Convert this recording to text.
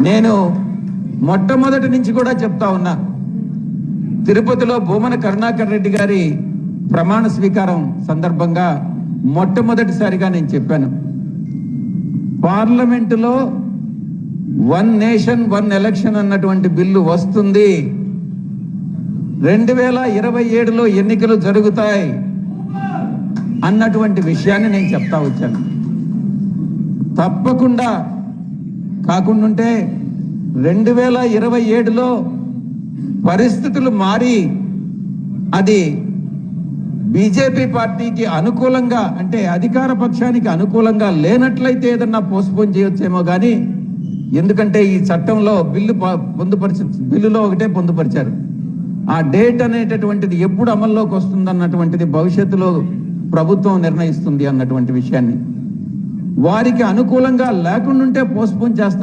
నేను మొట్టమొదటి నుంచి కూడా చెప్తా ఉన్నా, తిరుపతిలో భూమన కరుణాకర్ రెడ్డి గారి ప్రమాణ స్వీకారం సందర్భంగా మొట్టమొదటిసారిగా నేను చెప్పాను, పార్లమెంటులో వన్ నేషన్ వన్ ఎలక్షన్ అన్నటువంటి బిల్లు వస్తుంది, 2027లో ఎన్నికలు జరుగుతాయి అన్నటువంటి విషయాన్ని నేను చెప్తా వచ్చాను. తప్పకుండా కాకుండా 2027లో పరిస్థితులు మారి అది బీజేపీ పార్టీకి అనుకూలంగా, అంటే అధికార పక్షానికి అనుకూలంగా లేనట్లయితే ఏదన్నా పోస్ట్పోన్ చేయొచ్చేమో కానీ, ఎందుకంటే ఈ చట్టంలో బిల్లులో ఒకటే పొందుపరిచారు, ఆ డేట్ అనేటటువంటిది ఎప్పుడు అమల్లోకి వస్తుందన్నటువంటిది భవిష్యత్తులో ప్రభుత్వం నిర్ణయిస్తుంది అన్నటువంటి విషయాన్ని. వారికి అనుకూలంగా లేకుండా పోస్ట్పోన్ చేస్తారు.